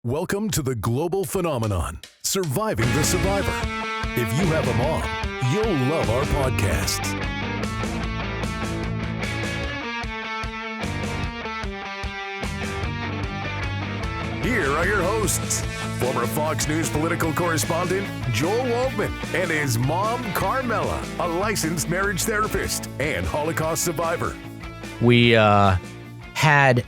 Welcome to the global phenomenon, Surviving the Survivor. If you have a mom, you'll love our podcasts. Here are your hosts, former Fox News political correspondent Joel Waldman and his mom, Carmela, a licensed marriage therapist and Holocaust survivor. We had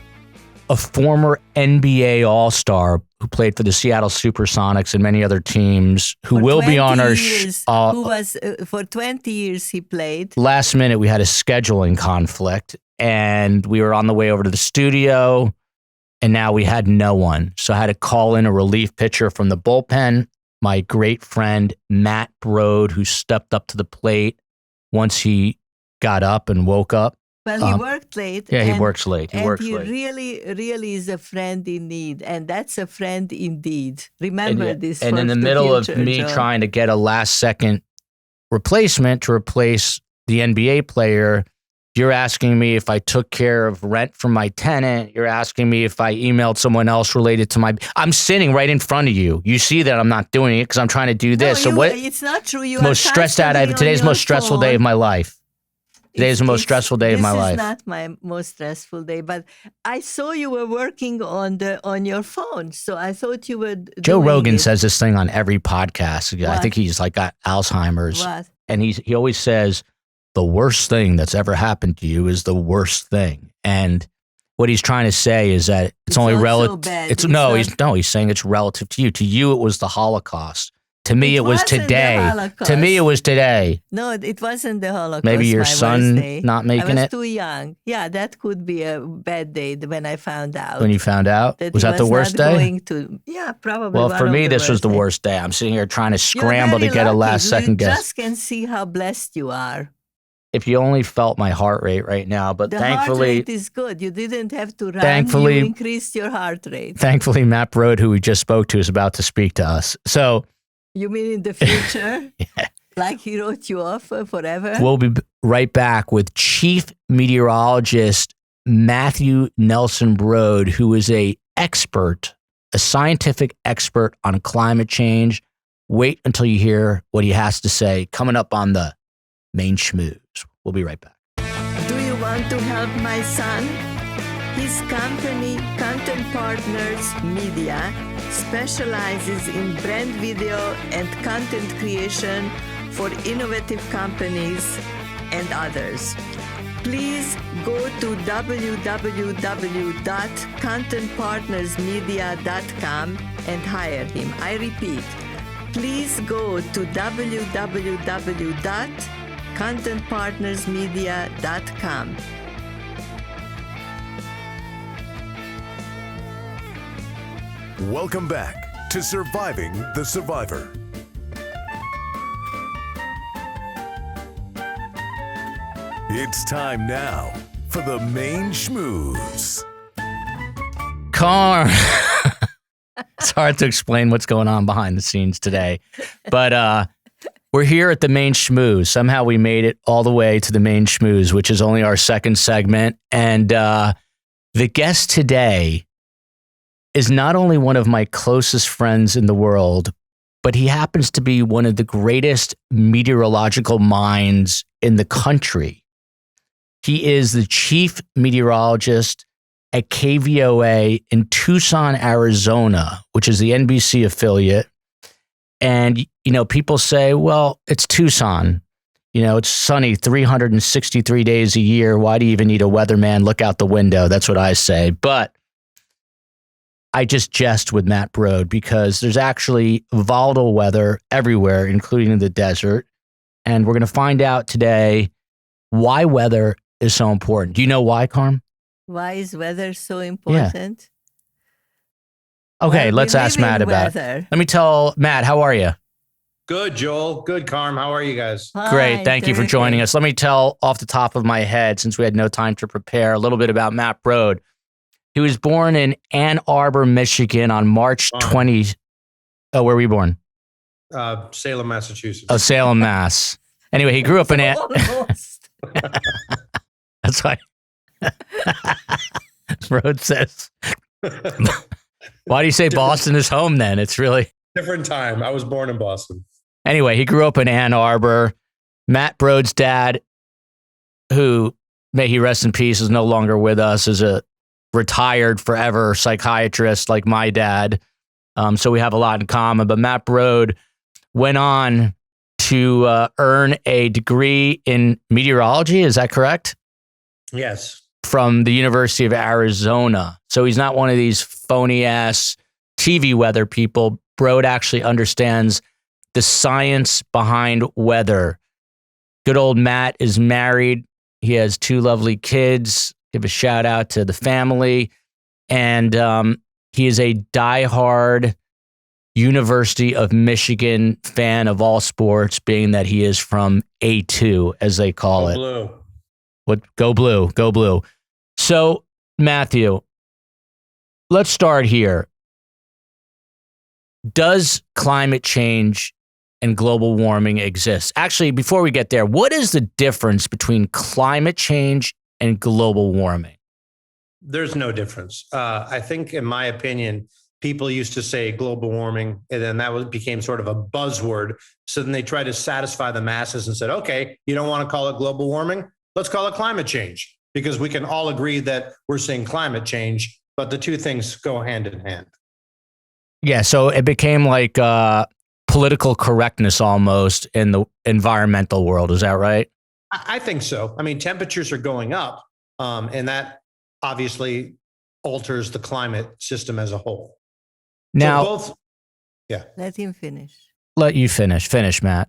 a former NBA All-Star who played for the Seattle Supersonics and many other teams who will be on our for 20 years he played. Last minute, we had a scheduling conflict, and we were on the way over to the studio, and now we had no one. So I had to call in a relief pitcher from the bullpen, my great friend Matt Brode, who stepped up to the plate once he got up and woke up. Well, he worked late. Yeah, he works late. He really is a friend in need, and that's a friend indeed. Remember this. And in the middle of me trying to get a last-second replacement to replace the NBA player, you're asking me if I took care of rent from my tenant. You're asking me if I emailed someone else related to my... I'm sitting right in front of you. You see that I'm not doing it because I'm trying to do this. It's not true. You most stressed out. Today's the most stressful day of my life. Today is the most stressful day of my life. This is not my most stressful day, but I saw you were working on your phone, so I thought you were. Joe Rogan says this thing on every podcast. What? I think he's like got Alzheimer's, What? and he always says the worst thing that's ever happened to you is the worst thing, and what he's trying to say is that it's only relative. He's saying it's relative to you. To you, it was the Holocaust. To me, it was today. To me, it was today. No, it wasn't the Holocaust. Maybe your son not making it? I was too young. Yeah, that could be a bad day when I found out. When you found out? Was that the worst day? Yeah, probably. Well, for me, this was the worst day. I'm sitting here trying to scramble to get a last-second guess. You just can see how blessed you are. If you only felt my heart rate right now, but thankfully... The heart rate is good. You didn't have to run. Thankfully, you increased your heart rate. Thankfully, Matt Brode, who we just spoke to, is about to speak to us. So... You mean in the future? Yeah. Like he wrote you off forever? We'll be right back with Chief Meteorologist Matthew Nelson Brode, who is a scientific expert on climate change. Wait until you hear what he has to say coming up on the main schmooze. We'll be right back. Do you want to help my son? His company, Content Partners Media, specializes in brand video and content creation for innovative companies and others. Please go to www.contentpartnersmedia.com and hire him. I repeat, please go to www.contentpartnersmedia.com. Welcome back to Surviving the Survivor. It's time now for the main schmooze. Carm. It's hard to explain what's going on behind the scenes today, but we're here at the main schmooze. Somehow we made it all the way to the main schmooze, which is only our second segment, and the guest today is not only one of my closest friends in the world, but he happens to be one of the greatest meteorological minds in the country. He is the chief meteorologist at KVOA in Tucson, Arizona, which is the NBC affiliate. And, people say, well, it's Tucson. It's sunny 363 days a year. Why do you even need a weatherman? Look out the window. That's what I say. But I just jest with Matt Brode because there's actually volatile weather everywhere, including in the desert. And we're going to find out today why weather is so important. Do you know why, Carm? Why is weather so important? Yeah. Okay, let's ask Matt about it. Let me tell Matt, how are you? Good, Joel. Good, Carm. How are you guys? Great. Thank you for joining us. Let me tell off the top of my head, since we had no time to prepare, a little bit about Matt Brode. He was born in Ann Arbor, Michigan on March 20. Oh, where were you born? Salem, Massachusetts. Oh, Salem, Mass. Anyway, he grew up in Ann. That's why. Brode says Why do you say Boston is home then? It's really Different time. I was born in Boston. Anyway, he grew up in Ann Arbor. Matt Brode's dad, who, may he rest in peace, is no longer with us, is a retired forever psychiatrist like my dad. So we have a lot in common. But Matt Brode went on to earn a degree in meteorology. Is that correct? Yes. From the University of Arizona. So he's not one of these phony ass TV weather people. Brode actually understands the science behind weather. Good old Matt is married. He has 2 lovely kids. Give a shout out to the family. And he is a diehard University of Michigan fan of all sports, being that he is from A2, as they call it. Blue. Go blue, go blue. So, Matthew, let's start here. Does climate change and global warming exist? Actually, before we get there, what is the difference between climate change and global warming? There's no difference. I think, in my opinion, people used to say global warming, and then became sort of a buzzword. So then they tried to satisfy the masses and said, okay, you don't want to call it global warming? Let's call it climate change, because we can all agree that we're seeing climate change, but the two things go hand in hand. Yeah, so it became like political correctness almost in the environmental world. Is that right? I think so. I mean, temperatures are going up, and that obviously alters the climate system as a whole. Now, Let him finish. Let you finish. Finish, Matt.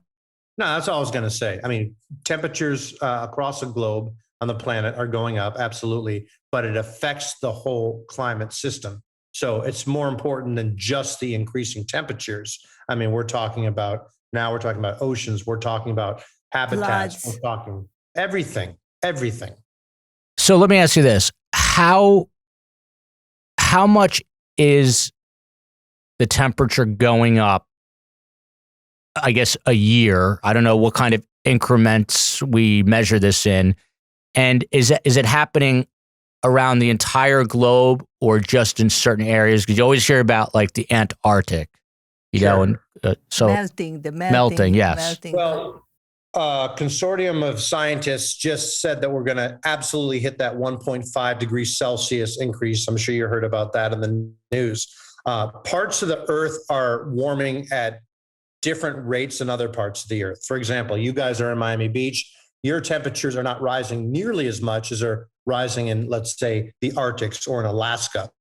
No, that's all I was going to say. I mean, temperatures across the globe on the planet are going up, absolutely, but it affects the whole climate system. So it's more important than just the increasing temperatures. I mean, we're talking about oceans, we're talking about habitats, Floods. we're talking everything. So let me ask you this. How much is the temperature going up, I guess, a year? I don't know what kind of increments we measure this in. And is it happening around the entire globe or just in certain areas? Because you always hear about like the Antarctic, know, and so melting, yes. Melting. Well, consortium of scientists just said that we're going to absolutely hit that 1.5 degrees Celsius increase. I'm sure you heard about that in the news. Parts of the earth are warming at different rates than other parts of the earth. For example, you guys are in Miami Beach. Your temperatures are not rising nearly as much as are rising in, let's say, the Arctics or in Alaska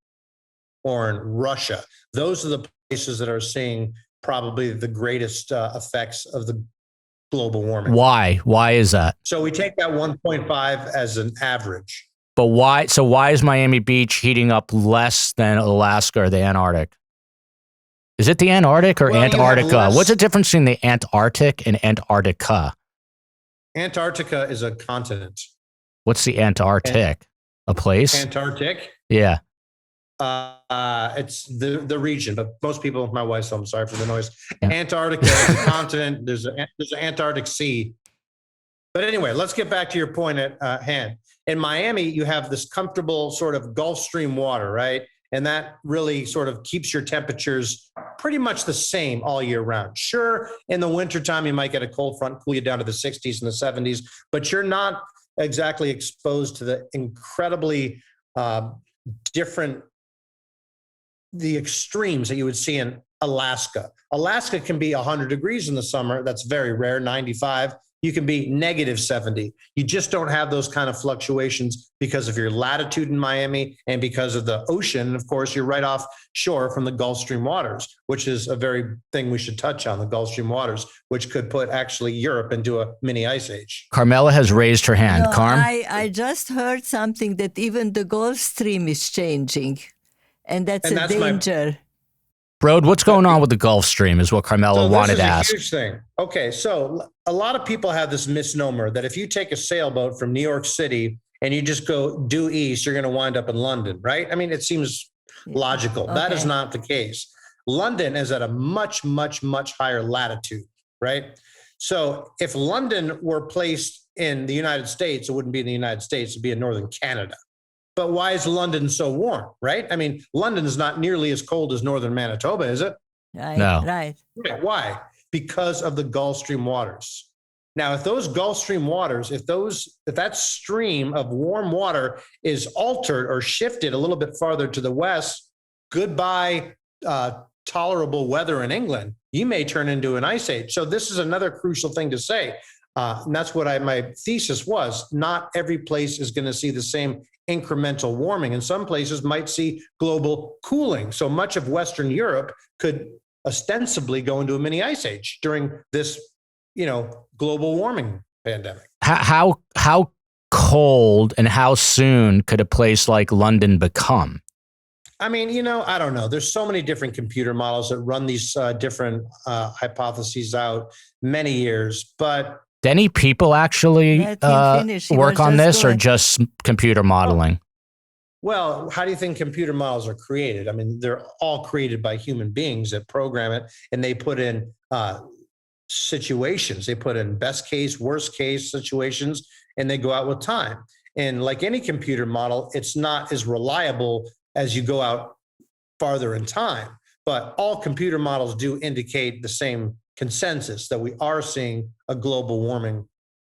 or in Russia. Those are the places that are seeing probably the greatest effects of the global warming. Why? Why is that? So we take that 1.5 as an average. But why? So why is Miami Beach heating up less than Alaska or the Antarctic? Is it the Antarctic or Antarctica? What's the difference between the Antarctic and Antarctica? Antarctica is a continent. What's the Antarctic? A place? Antarctic? Yeah. It's the region, but most people, my wife's home, sorry for the noise. Yeah. Antarctica is a continent. There's an Antarctic Sea. But anyway, let's get back to your point at hand. In Miami, you have this comfortable sort of Gulf Stream water, right? And that really sort of keeps your temperatures pretty much the same all year round. Sure, in the wintertime, you might get a cold front, cool you down to the 60s and the 70s, but you're not exactly exposed to the incredibly different, the extremes that you would see in Alaska. Alaska can be 100 degrees in the summer. That's very rare, 95. You can be negative 70. You just don't have those kind of fluctuations because of your latitude in Miami and because of the ocean. And of course, you're right offshore from the Gulf Stream waters, which is a very thing we should touch on, the Gulf Stream waters, which could put actually Europe into a mini ice age. Carmela has raised her hand. No, Carm? I just heard something that even the Gulf Stream is changing, and that's a danger. Brode, what's going on with the Gulf Stream is what Carmela wanted to ask. This is a huge thing. Okay, so a lot of people have this misnomer that if you take a sailboat from New York City and you just go due east, you're going to wind up in London, right? I mean, it seems logical. Okay. That is not the case. London is at a much, much, much higher latitude, right? So if London were placed in the United States, it wouldn't be in the United States, it'd be in northern Canada. But why is London so warm, right? I mean, London is not nearly as cold as northern Manitoba, is it? Right. No. Right. Why? Because of the Gulf Stream waters. Now, if those Gulf Stream waters, if that stream of warm water is altered or shifted a little bit farther to the west, goodbye tolerable weather in England. You may turn into an ice age. So this is another crucial thing to say. And that's what my thesis was. Not every place is going to see the same incremental warming, and some places might see global cooling. So much of Western Europe could ostensibly go into a mini ice age during this, global warming pandemic. How cold and how soon could a place like London become? I mean, I don't know. There's so many different computer models that run these different hypotheses out many years, but do any people actually work on this or just computer modeling? Well, how do you think computer models are created? I mean, they're all created by human beings that program it, and they put in situations. They put in best case, worst case situations, and they go out with time. And like any computer model, it's not as reliable as you go out farther in time. But all computer models do indicate the same consensus that we are seeing a global warming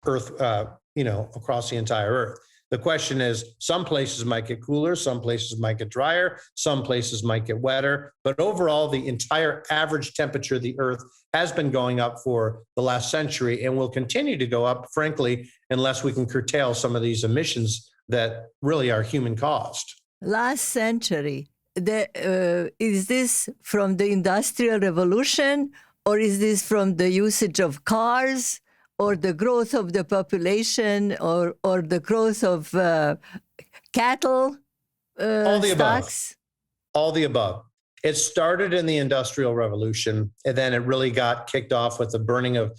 Earth, across the entire Earth. The question is, some places might get cooler, some places might get drier, some places might get wetter, but overall, the entire average temperature of the Earth has been going up for the last century and will continue to go up, frankly, unless we can curtail some of these emissions that really are human caused. Last century, is this from the Industrial Revolution, or is this from the usage of cars, or the growth of the population, or the growth of cattle All the stocks? above. All the above. It started in the Industrial Revolution, and then it really got kicked off with the burning of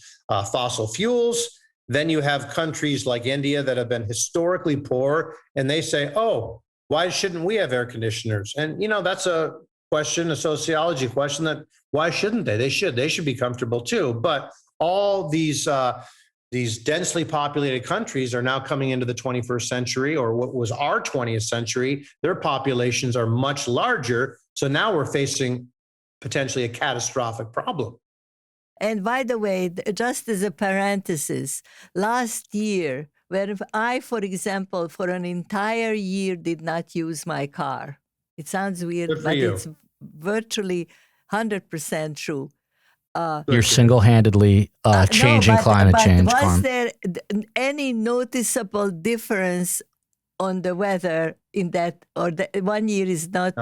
fossil fuels. Then you have countries like India that have been historically poor, and they say, oh, why shouldn't we have air conditioners? And, that's a question, a sociology question, that why shouldn't they? They should be comfortable too. But all these densely populated countries are now coming into the 21st century, or what was our 20th century. Their populations are much larger. So now we're facing potentially a catastrophic problem. And by the way, just as a parenthesis, last year, where I, for example, for an entire year did not use my car. It sounds weird, but it's virtually 100% true. You're single-handedly changing climate change. But was there any noticeable difference on the weather in that, or the 1 year is not?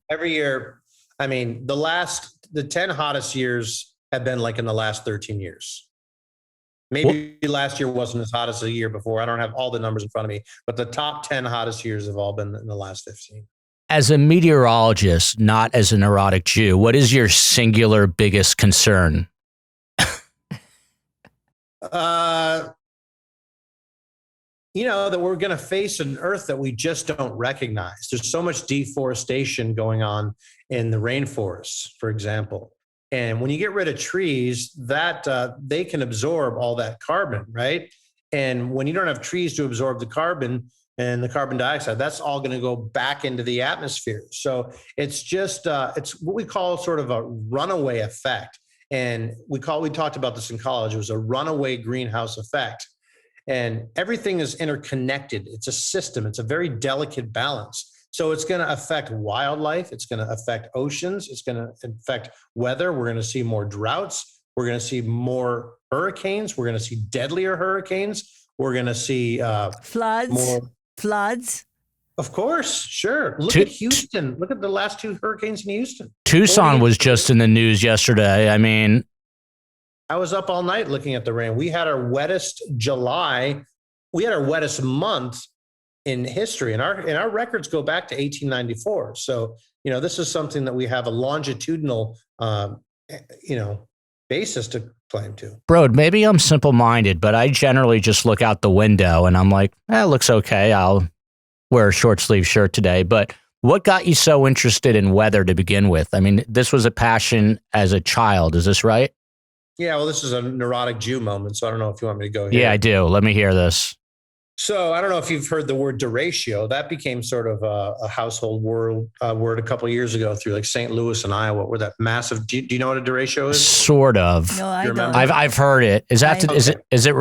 Every year, I mean, the 10 hottest years have been like in the last 13 years. Maybe last year wasn't as hot as the year before. I don't have all the numbers in front of me, but the top 10 hottest years have all been in the last 15. As a meteorologist, not as a neurotic Jew, what is your singular biggest concern? That we're going to face an Earth that we just don't recognize. There's so much deforestation going on in the rainforests, for example. And when you get rid of trees, that they can absorb all that carbon, right? And when you don't have trees to absorb the carbon and the carbon dioxide, that's all going to go back into the atmosphere. So it's just, it's what we call sort of a runaway effect. And we talked about this in college. It was a runaway greenhouse effect. And everything is interconnected. It's a system. It's a very delicate balance. So it's going to affect wildlife. It's going to affect oceans. It's going to affect weather. We're going to see more droughts. We're going to see more hurricanes. We're going to see deadlier hurricanes. We're going to see floods. Of course, sure. Look at Houston. Look at the last two hurricanes in Houston. Tucson was just in the news yesterday. I mean, I was up all night looking at the rain. We had our wettest July. We had our wettest month in history, and our records go back to 1894. So, this is something that we have a longitudinal, basis to claim to. Brode, maybe I'm simple-minded, but I generally just look out the window and I'm like, it looks okay. I'll wear a short-sleeve shirt today. But what got you so interested in weather to begin with? I mean, this was a passion as a child. Is this right? Yeah, well, this is a neurotic Jew moment, so I don't know if you want me to go here. Yeah, I do. Let me hear this. So I don't know if you've heard the word derecho. That became sort of a household word a couple of years ago through like St. Louis and Iowa, where that massive. Do you know what a derecho is? Sort of. No, I You don't. remember? I've heard it. Is that I- is it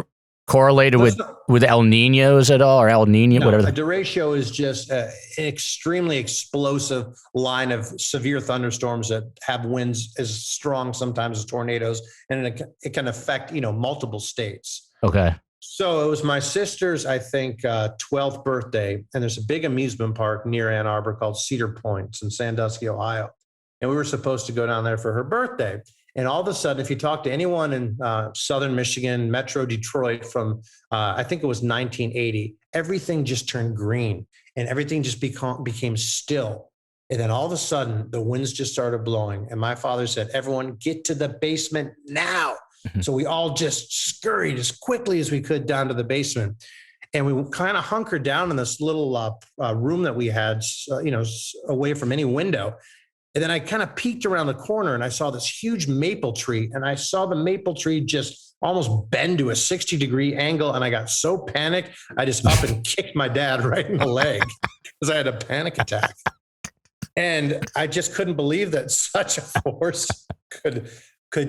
correlated Let's with El Ninos at all, or El Nino, No, whatever? a derecho is just an extremely explosive line of severe thunderstorms that have winds as strong sometimes as tornadoes, and it can affect multiple states. Okay. So it was my sister's, I think, 12th birthday, and there's a big amusement park near Ann Arbor called Cedar Point. It's in Sandusky, Ohio, and we were supposed to go down there for her birthday. And all of a sudden, if you talk to anyone in southern Michigan, Metro Detroit from, I think it was 1980, everything just turned green and everything just became still. And then all of a sudden, the winds just started blowing. And my father said, everyone get to the basement now. So we all just scurried as quickly as we could down to the basement. And we kind of hunkered down in this little room that we had, away from any window. And then I kind of peeked around the corner and I saw this huge maple tree, and I saw the maple tree just almost bend to a 60-degree angle. And I got so panicked, I just up and kicked my dad right in the leg because I had a panic attack. And I just couldn't believe that such a force could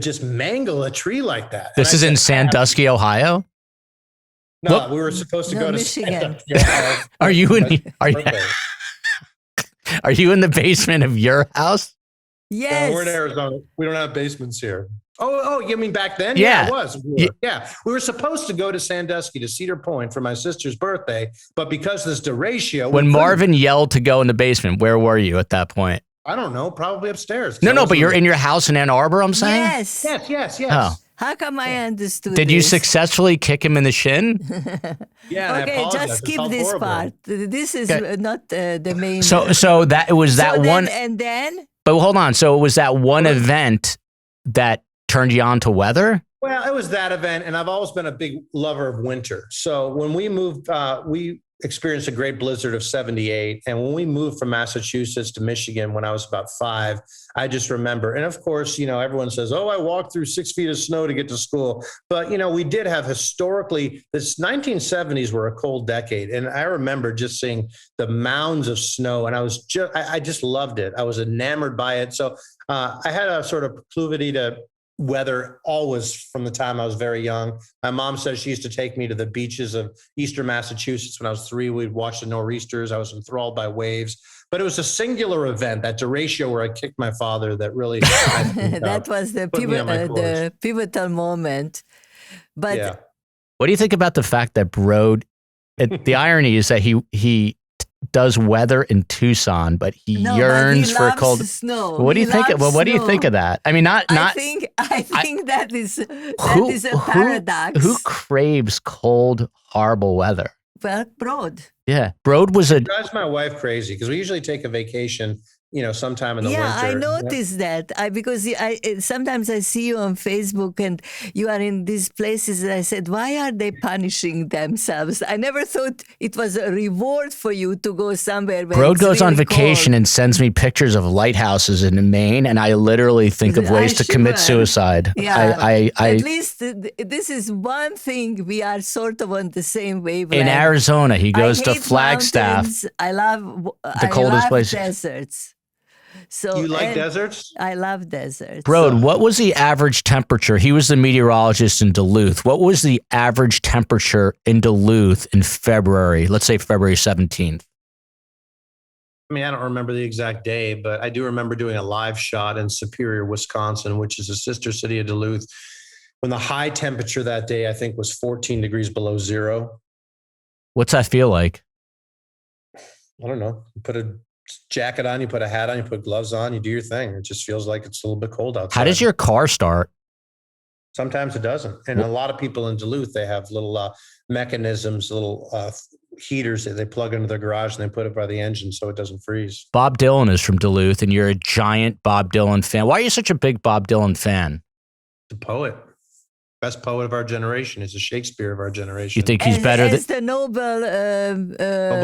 just mangle a tree like that. This is in Sandusky, Ohio. No, we were supposed to go to Michigan. Are you Are you in the basement of your house? Yes. We're in Arizona. We don't have basements here. Oh, you mean back then? Yeah. It was. We were supposed to go to Sandusky to Cedar Point for my sister's birthday, but because this derecho. When Marvin yelled to go in the basement, where were you at that point? I don't know, probably upstairs. No, but you're in your house in Ann Arbor, I'm saying? Yes. Yes. Oh. How come I understood Did you this? successfally kick him in the shin? Yeah. I Okay, apologize. just It skip felt this horrible. part. This is Okay. not the main. So that was that So one. then, and then But hold on. So it was that one event that turned you on to weather? Well, it was that event, and I've always been a big lover of winter. So when we moved, we experienced a great blizzard of 78. And when we moved from Massachusetts to Michigan when I was about 5, I just remember, and of course, everyone says, oh, I walked through 6 feet of snow to get to school. But, we did have historically, this 1970s were a cold decade. And I remember just seeing the mounds of snow, and I just loved it. I was enamored by it. So I had a sort of proclivity to weather always from the time I was very young. My mom says she used to take me to the beaches of Eastern Massachusetts when I was 3. We'd watch the nor'easters. I was enthralled by waves. But it was a singular event, that derecho where I kicked my father, that really that was the put me on my course. pivotal moment. But Yeah. What do you think about the fact that Brode, the irony is that he does weather in Tucson, but he no, yearns but he for a loves cold. snow. What do you think? Well, what do you think of that? I mean, I think that is a paradox. Who craves cold, horrible weather? Well, Brode. Yeah, Brode was a. It drives my wife crazy because we usually take a vacation, sometime in the winter. I noticed that. Because I sometimes I see you on Facebook and you are in these places, and I said, why are they punishing themselves? I never thought it was a reward for you to go somewhere where Brode it's goes on really vacation cold. and sends me pictures of lighthouses in Maine, and I literally think of ways to commit suicide. Yeah, I at least this is one thing we are sort of on the same wavelength. in Arizona, he goes I to hate Flagstaff. mountains. I love coldest place. deserts. So You like and deserts? I love deserts. Brode, what was the average temperature? He was the meteorologist in Duluth. What was the average temperature in Duluth in February? Let's say February 17th. I mean, I don't remember the exact day, but I do remember doing a live shot in Superior, Wisconsin, which is a sister city of Duluth, when the high temperature that day, I think, was 14 degrees below zero. What's that feel like? I don't know. You put a jacket on, you put a hat on, you put gloves on, you do your thing. It just feels like it's a little bit cold outside. How does your car start? Sometimes it doesn't. And a lot of people in Duluth, they have little mechanisms, little heaters that they plug into their garage and they put it by the engine so it doesn't freeze. Bob Dylan is from Duluth, and you're a giant Bob Dylan fan. Why are you such a big Bob Dylan fan? The poet. Best poet of our generation. He's a Shakespeare of our generation. You think he's better as than? the Nobel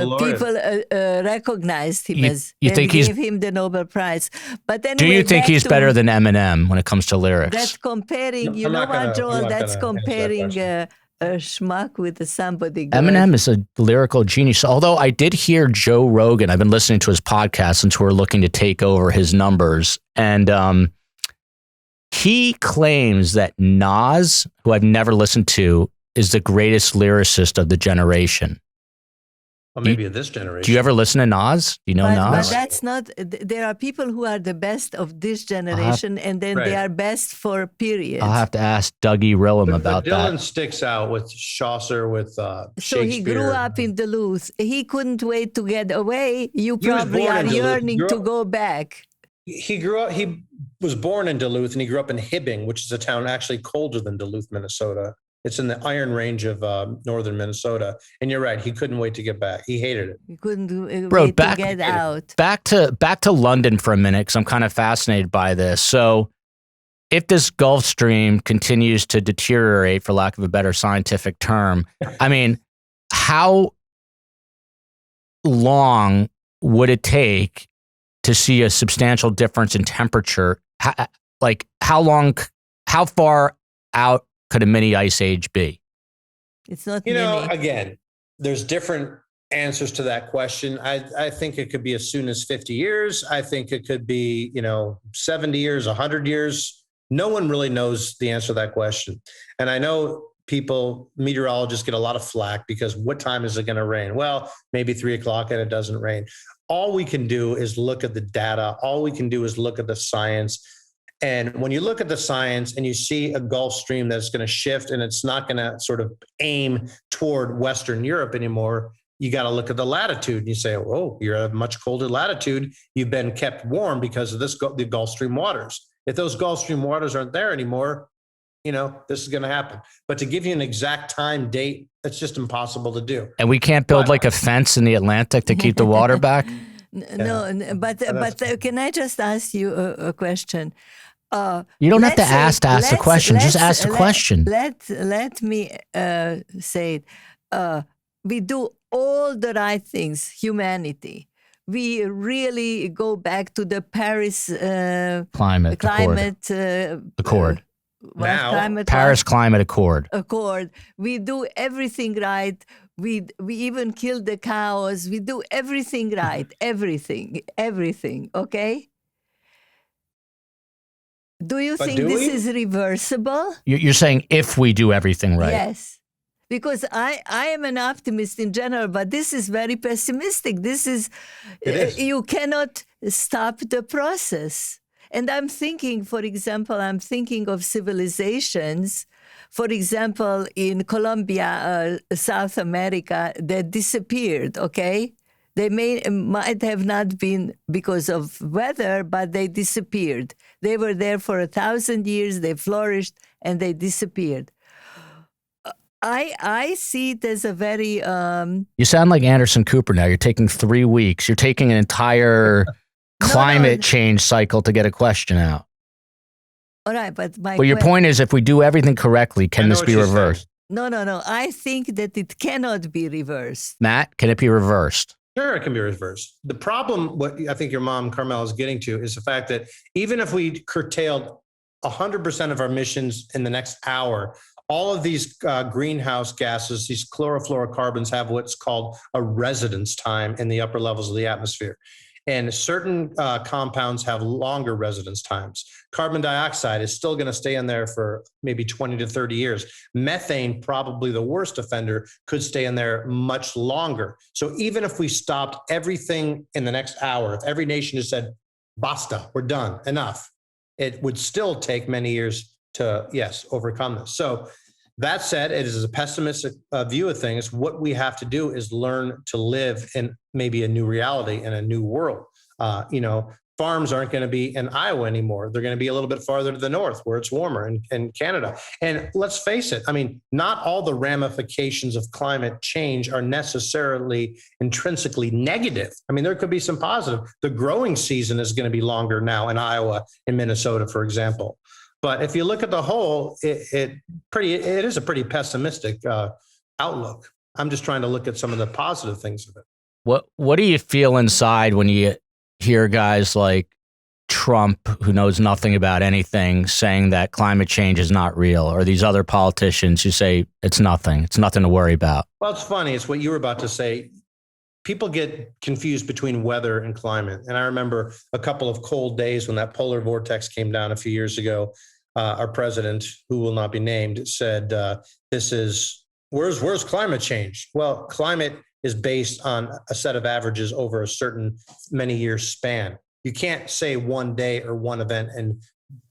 laureate. people recognized him as you they think gave him the Nobel Prize. But anyway, Do you think back he's to- better than Eminem when it comes to lyrics? That's comparing. No, You I'm know not gonna- what, I'm Joel? not That's gonna answer that comparing question. a schmuck with somebody good. Eminem is a lyrical genius. Although I did hear Joe Rogan, I've been listening to his podcast since we're looking to take over his numbers. And he claims that Nas, who I've never listened to, is the greatest lyricist of the generation. Well, maybe of this generation. Do you ever listen to Nas? Do you know Nas? But that's not, there are people who are the best of this generation, and then they are best for periods. I'll have to ask Dougie Rillum about but Dylan sticks out with Chaucer, with Shakespeare. So he grew up in Duluth. He couldn't wait to get away. You probably are yearning to go back. He grew up, he was born in Duluth, and he grew up in Hibbing, which is a town actually colder than Duluth, Minnesota. It's in the Iron Range of northern Minnesota. And you're right, he couldn't wait to get back. He hated it. He couldn't wait to get out. Back to London for a minute, because I'm kind of fascinated by this. So if this Gulf Stream continues to deteriorate, for lack of a better scientific term, I mean, how long would it take to see a substantial difference in temperature? How far out could a mini ice age be? It's not again, there's different answers to that question. I think it could be as soon as 50 years. I think it could be, 70 years, 100 years. No one really knows the answer to that question. And I know meteorologists get a lot of flack because what time is it going to rain? Well, maybe 3 o'clock and it doesn't rain. All we can do is look at the data. All we can do is look at the science. And when you look at the science and you see a Gulf Stream that's going to shift and it's not going to sort of aim toward Western Europe anymore, you got to look at the latitude and you say, oh, you're at a much colder latitude. You've been kept warm because of the Gulf Stream waters. If those Gulf Stream waters aren't there anymore, this is going to happen. But to give you an exact time date, that's just impossible to do. And we can't build like a fence in the Atlantic to keep the water back? No, but can I just ask you a question? You don't have to ask the question. Just ask the question. Let me say it. We do all the right things, humanity. We really go back to the Paris Climate Accord. Paris Climate Accord. We do everything right. We even kill the cows. We do everything right. Everything. Okay. Do you think this is reversible? You're saying if we do everything right. Yes. Because I am an optimist in general, but this is very pessimistic. It is. You cannot stop the process. And I'm thinking, for example, of civilizations, for example, in Colombia, South America, that disappeared, okay? They might have not been because of weather, but they disappeared. They were there for 1,000 years, they flourished, and they disappeared. I see it as a very... You sound like Anderson Cooper now. You're taking 3 weeks. You're taking an entire climate change cycle to get a question out. All right, but your point is, if we do everything correctly, can this be reversed? No. I think that it cannot be reversed. Matt, can it be reversed? Sure, it can be reversed. The problem, what I think your mom, Carmel, is getting to is the fact that even if we curtailed 100% of our emissions in the next hour, all of these greenhouse gases, these chlorofluorocarbons, have what's called a residence time in the upper levels of the atmosphere. And certain compounds have longer residence times. Carbon dioxide is still going to stay in there for maybe 20 to 30 years. Methane, probably the worst offender, could stay in there much longer. So even if we stopped everything in the next hour, if every nation has said, basta, we're done, enough, it would still take many years to, overcome this. So that said, it is a pessimistic view of things. What we have to do is learn to live in maybe a new reality in a new world. Farms aren't going to be in Iowa anymore. They're going to be a little bit farther to the north where it's warmer in Canada. And let's face it, not all the ramifications of climate change are necessarily intrinsically negative. There could be some positive. The growing season is going to be longer now in Iowa and Minnesota, for example. But if you look at the whole, it is a pretty pessimistic outlook. I'm just trying to look at some of the positive things of it. What do you feel inside when you hear guys like Trump, who knows nothing about anything, saying that climate change is not real, or these other politicians who say it's nothing to worry about? Well, it's funny. It's what you were about to say. People get confused between weather and climate. And I remember a couple of cold days when that polar vortex came down a few years ago. Our president, who will not be named, said, where's climate change? Well, climate is based on a set of averages over a certain many years span. You can't say one day or one event and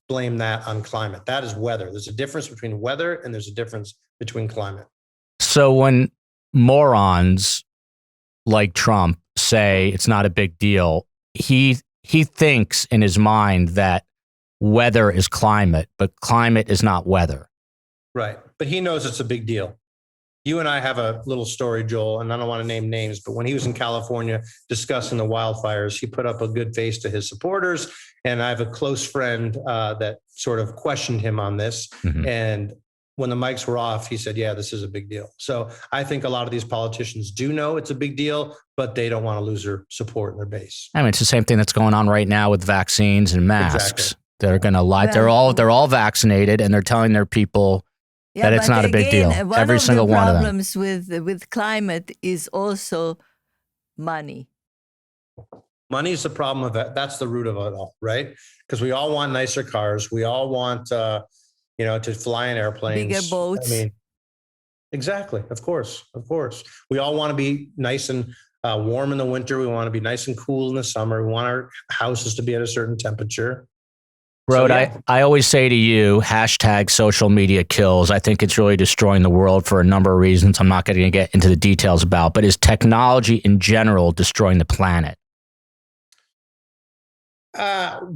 blame that on climate. That is weather. There's a difference between weather and there's a difference between climate. So when morons like Trump say it's not a big deal, he thinks in his mind that weather is climate, but climate is not weather. Right. But he knows it's a big deal. You and I have a little story, Joel, and I don't want to name names, but when he was in California discussing the wildfires, he put up a good face to his supporters. And I have a close friend that sort of questioned him on this. Mm-hmm. And when the mics were off, he said, yeah, this is a big deal. So I think a lot of these politicians do know it's a big deal, but they don't want to lose their support in their base. I mean, it's the same thing that's going on right now with vaccines and masks. Exactly. They're going to lie. They're all vaccinated, and they're telling their people that it's not a big deal. Every single one of them. One of the problems with climate is also money. Money is the problem of that. That's the root of it all, right? Because we all want nicer cars. We all want, to fly in airplanes. Bigger boats. I mean, exactly. Of course. We all want to be nice and warm in the winter. We want to be nice and cool in the summer. We want our houses to be at a certain temperature. Brode, so, yeah. I always say to you, hashtag social media kills. I think it's really destroying the world for a number of reasons I'm not going to get into the details about, but is technology in general destroying the planet?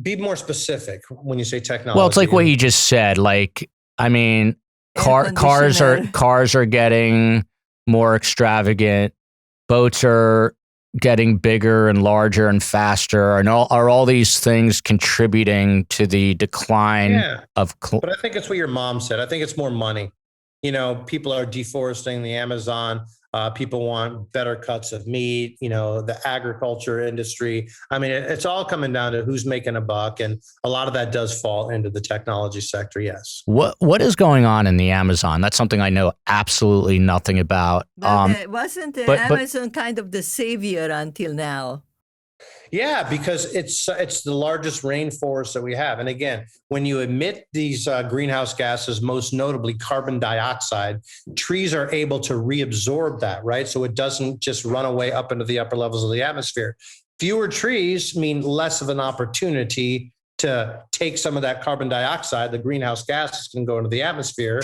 Be more specific when you say technology. Well, it's like what you just said. Like, I mean, cars are getting more extravagant. Boats are getting bigger and larger and faster, and are all these things contributing to the decline of? But I think it's what your mom said. I think it's more money. People are deforesting the Amazon. People want better cuts of meat. The agriculture industry. I mean, it's all coming down to who's making a buck, and a lot of that does fall into the technology sector. Yes. What is going on in the Amazon? That's something I know absolutely nothing about. Wasn't Amazon kind of the savior until now? Yeah, because it's the largest rainforest that we have. And again, when you emit these greenhouse gases, most notably carbon dioxide, trees are able to reabsorb that, right? So it doesn't just run away up into the upper levels of the atmosphere. Fewer trees mean less of an opportunity to take some of that carbon dioxide. The greenhouse gases can go into the atmosphere.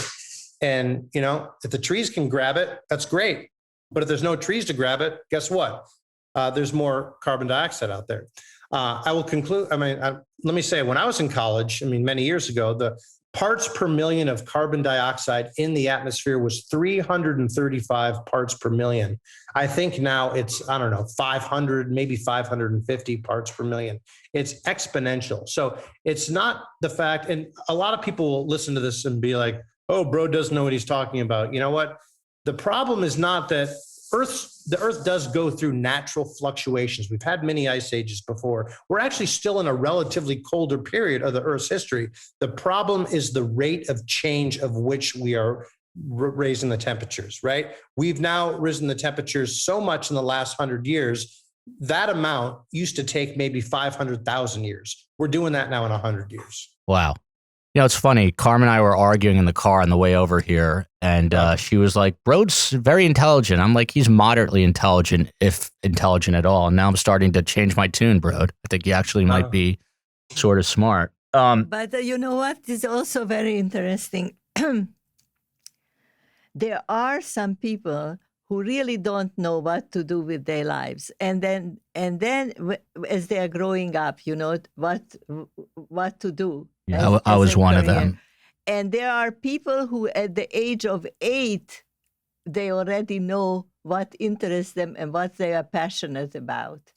And, if the trees can grab it, that's great. But if there's no trees to grab it, guess what? There's more carbon dioxide out there. I will conclude. Let me say, when I was in college, many years ago, the parts per million of carbon dioxide in the atmosphere was 335 parts per million. I think now it's, 500, maybe 550 parts per million. It's exponential. So it's not the fact, and a lot of people will listen to this and be like, oh, Brode doesn't know what he's talking about. You know what? The problem is not that the Earth does go through natural fluctuations. We've had many ice ages before. We're actually still in a relatively colder period of the Earth's history. The problem is the rate of change of which we are raising the temperatures, right? We've now risen the temperatures so much in the last 100 years. That amount used to take maybe 500,000 years. We're doing that now in 100 years. Wow. It's funny. Carmen and I were arguing in the car on the way over here, and she was like, Brode's very intelligent. I'm like, he's moderately intelligent, if intelligent at all. And now I'm starting to change my tune, Brode. I think he actually might be sort of smart. But you know what is also very interesting? There are some people who really don't know what to do with their lives. And then as they are growing up, what to do. Yeah, I was one of them. And there are people who at the age of 8, they already know what interests them and what they are passionate about.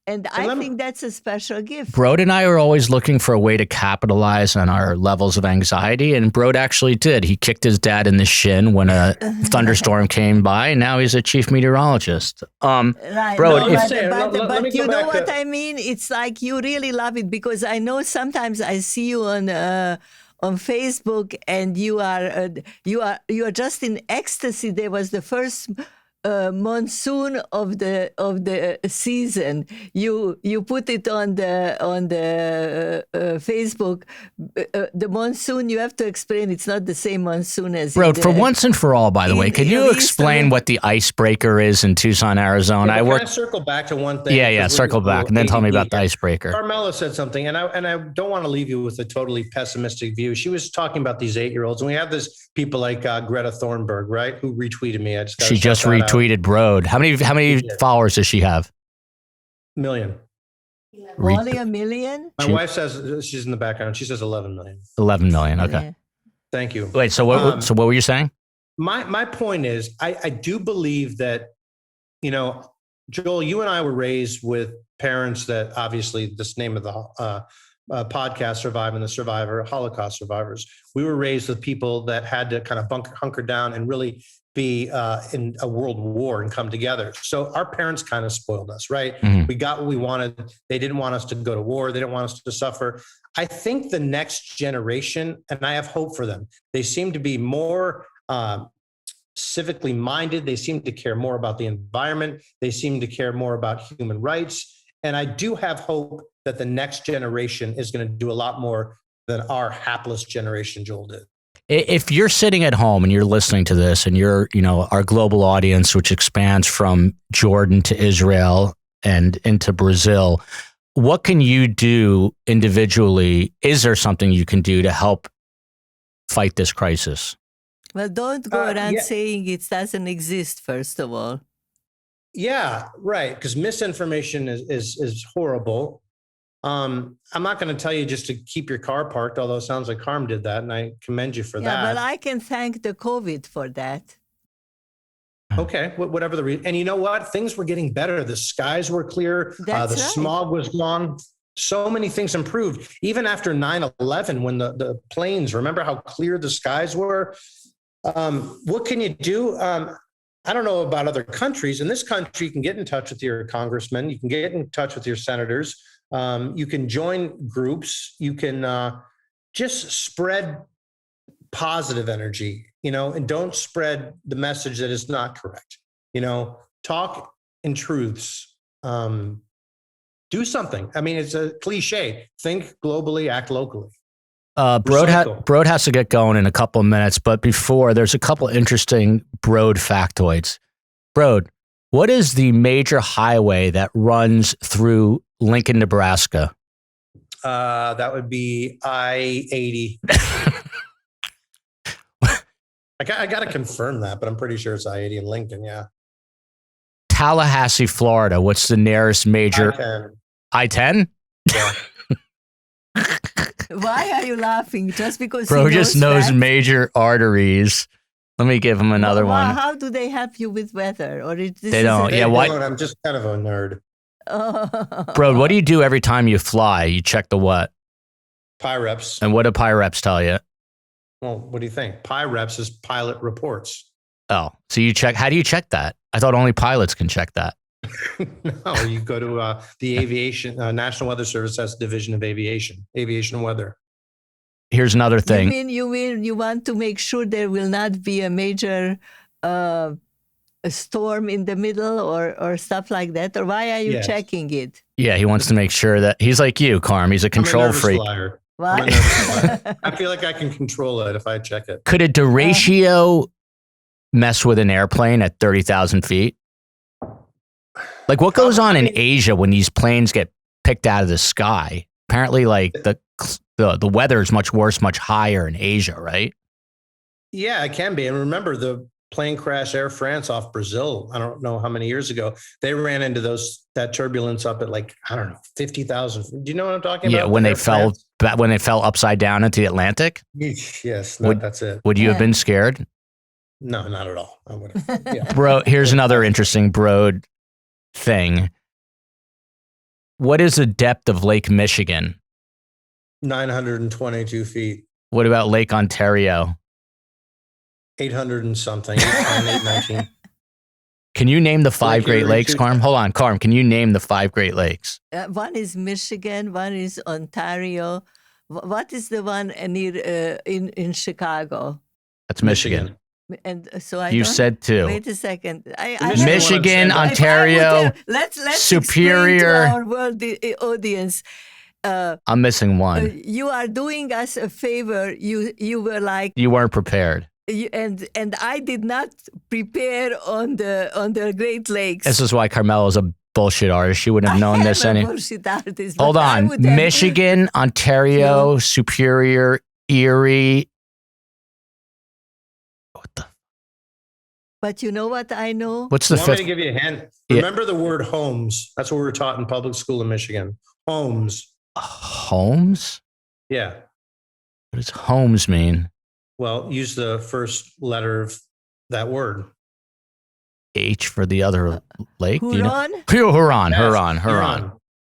And I think that's a special gift. Brode and I are always looking for a way to capitalize on our levels of anxiety, and Brode actually did. He kicked his dad in the shin when a thunderstorm came by, and now he's a chief meteorologist. Right. Brode, But you know what I mean? It's like you really love it, because I know sometimes I see you on Facebook, and you are just in ecstasy. There was the first monsoon of the season. You put it on the Facebook. The monsoon, you have to explain. It's not the same monsoon as Brode, for once and for all, by the way, can you explain what the icebreaker is in Tucson, Arizona? Can I circle back to one thing? Yeah, circle back, and then tell me about the icebreaker. Carmela said something, and I don't want to leave you with a totally pessimistic view. She was talking about these 8-year-olds, and we have this people like Greta Thunberg, right, who retweeted me. She just retweeted Brode. How many followers does she have? Million. Only a million? My wife says, she's in the background, she says 11 million. 11 million. Okay. Yeah. Thank you. Wait, so what were you saying? My point is, I do believe that, Joel, you and I were raised with parents that, obviously this name of the podcast, Surviving the Survivor, Holocaust survivors. We were raised with people that had to kind of hunker down and really be in a world war and come together. So our parents kind of spoiled us, right? Mm-hmm. We got what we wanted. They didn't want us to go to war. They didn't want us to suffer. I think the next generation, and I have hope for them, they seem to be more civically minded. They seem to care more about the environment. They seem to care more about human rights. And I do have hope that the next generation is going to do a lot more than our hapless generation, Joel, did. If you're sitting at home and you're listening to this, and you're, our global audience, which expands from Jordan to Israel and into Brazil, what can you do individually? Is there something you can do to help fight this crisis? Well, don't go around saying it doesn't exist, first of all. Yeah, right. Because misinformation is horrible. I'm not going to tell you just to keep your car parked, although it sounds like Harm did that, and I commend you for that. Yeah, but I can thank the COVID for that. Okay, whatever the reason. And you know what? Things were getting better. The skies were clear. The smog was gone. So many things improved. Even after 9/11, when the planes, remember how clear the skies were? What can you do? I don't know about other countries. In this country, you can get in touch with your congressmen. You can get in touch with your senators. You can join groups. You can just spread positive energy, and don't spread the message that is not correct. Talk in truths. Do something. I mean, it's a cliche. Think globally, act locally. Brode has to get going in a couple of minutes, but before, there's a couple interesting Brode factoids. Brode, what is the major highway that runs through Lincoln, Nebraska? That would be I-80. I got to confirm that, but I'm pretty sure it's I-80 in Lincoln, yeah. Tallahassee, Florida. What's the nearest major? I-10? Yeah. Why are you laughing? Just because Bro he just knows major arteries. Let me give him another one. How do they help you with weather? Or they don't. Yeah, what? I'm just kind of a nerd. Bro, what do you do every time you fly? You check the what? PIREPS. And what do PIREPS tell you? Well, what do you think? PIREPS is pilot reports. Oh, so you check. How do you check that? I thought only pilots can check that. No, you go to the aviation, National Weather Service has a division of aviation and weather. Here's another thing. You mean you want to make sure there will not be a major a storm in the middle or stuff like that? Or why are you checking it? Yeah, he wants to make sure that he's like you, Carm. He's a control freak. What? I feel like I can control it if I check it. Could a derecho mess with an airplane at 30,000 feet? Like, what goes on in Asia when these planes get picked out of the sky? Apparently, like, the weather is much worse, much higher in Asia, right? Yeah, it can be. And remember the plane crash Air France off Brazil, I don't know how many years ago, they ran into that turbulence up at 50,000. Do you know what I'm talking about? Yeah, when they fell upside down into the Atlantic? Yes, that's it. Would you have been scared? No, not at all. I would have. Yeah. Bro, here's another interesting Brode thing. What is the depth of Lake Michigan? 922 feet. What about Lake Ontario? 800 and something. 819. Can you name the 5 Lake Great Erie, Lakes, Tucson. Carm? Hold on, Carm. Can you name the 5 Great Lakes? One is Michigan, one is Ontario. What is the one near in Chicago? That's Michigan. And so I You don't- said 2. Wait a second. Michigan, If I would Ontario, let's Superior. explain to our world audience. I'm missing one. You are doing us a favor. You were like, You weren't prepared. and I did not prepare on the Great Lakes. This is why Carmela's a bullshit artist. She wouldn't have known I this am a any. bullshit artist, Hold but I on. would have- Michigan, Ontario, Superior, Erie. What the? But you know what I know? What's the Want me to fifth? give you a hint? Yeah. Remember the word homes. That's what we were taught in public school in Michigan. Homes. Holmes? Yeah. What does Holmes mean? Well, use the first letter of that word. H for the other lake? Do you know? Huron? Huron. Yes, Huron.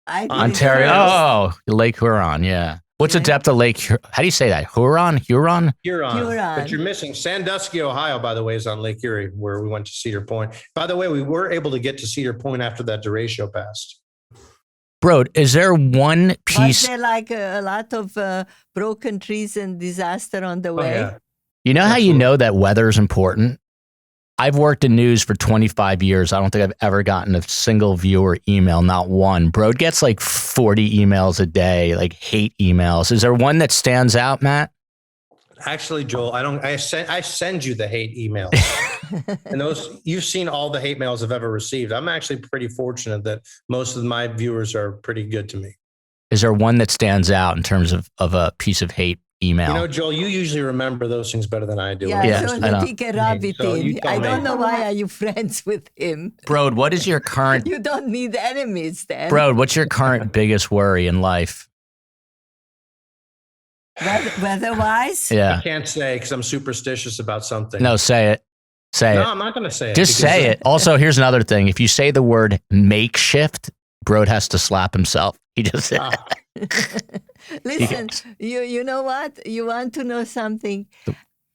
I didn't Ontario. know. Oh, Lake Huron. Yeah. What's the Yeah. depth of Lake? How do you say that? Huron? Huron. Huron. But you're missing Sandusky, Ohio, by the way, is on Lake Erie, where we went to Cedar Point. By the way, we were able to get to Cedar Point after that derecho passed. Brode, is there one Was piece? there like a lot of broken trees and disaster on the Oh, way? yeah. You know how you Absolutely. know that weather is important? I've worked in news for 25 years. I don't think I've ever gotten a single viewer email, not one. Brode gets like 40 emails a day, like hate emails. Is there one that stands out, Matt? Actually, Joel, I send you the hate emails. And those, you've seen all the hate mails I've ever received. I'm actually pretty fortunate that most of my viewers are pretty good to me. Is there one that stands out in terms of a piece of hate email? You know, Joel, you usually remember those things better than I do. Yeah, Yeah, so I know. you take a rabbit So you in. tell I me. don't know why are you friends with him. Brode, what is your current You don't need enemies then. Brode, what's your current biggest worry in life? Weather-wise? Yeah. I can't say because I'm superstitious about something. No, say it. Say No, it. I'm not going to say it. Just because say it. Also, here's another thing. If you say the word makeshift, Brode has to slap himself. He just said, Ah, Listen, you know what? You want to know something?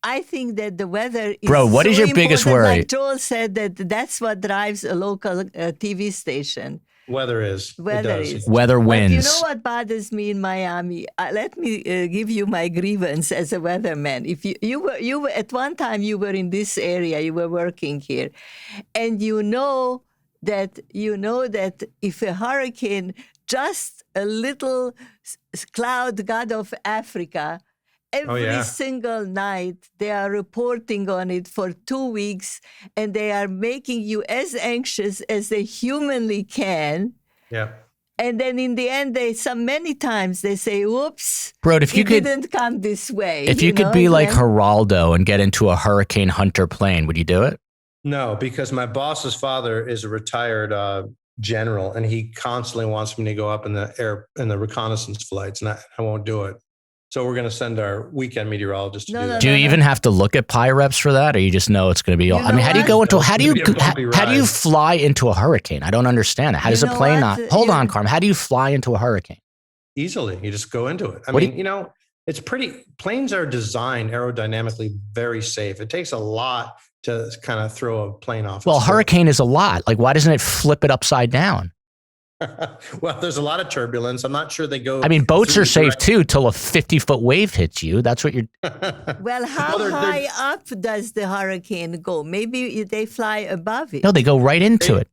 I think that the weather is Bro, what so is your biggest important. worry? Like Joel said, that's what drives a local TV station. weather is. It Weather does. is. weather But you wins. know what bothers me in Miami? Let me give you my grievance as a weatherman. If you were at one time you were in this area, you were working here, and you know that if a hurricane, just a little cloud god of Africa, every yeah. single night they are reporting on it for 2 weeks, and they are making you as anxious as they humanly can. Yeah. And then in the end, many times they say, "Oops, Brode, if you it could didn't come this way." if you could know, be like Glenn? Geraldo and get into a Hurricane Hunter plane, would you do it? No, because my boss's father is a retired general, and he constantly wants me to go up in the reconnaissance flights, and I won't do it. So we're going to send our weekend meteorologist to No, do no, that. Do you even have to look at PIREPs for that, or you just know it's going to be all? You I mean, know how do you what? go into? No, How do it's you gonna be a bumpy how do you ride. fly into a hurricane? I don't understand that. How You does a know plane what? not? Hold You- on, Carm. How do you fly into a hurricane? Easily. You just go into it. I What do mean, it's planes are designed aerodynamically very safe. It takes a lot to kind of throw a plane off. Well, its course. hurricane is a lot. Like, why doesn't it flip it upside down? Well, there's a lot of turbulence. I'm not sure they go. I mean, boats through are safe direct- too till a 50-foot wave hits you. That's what you're. Well, how they're- high up does the hurricane go? Maybe they fly above it. No, they go right into it.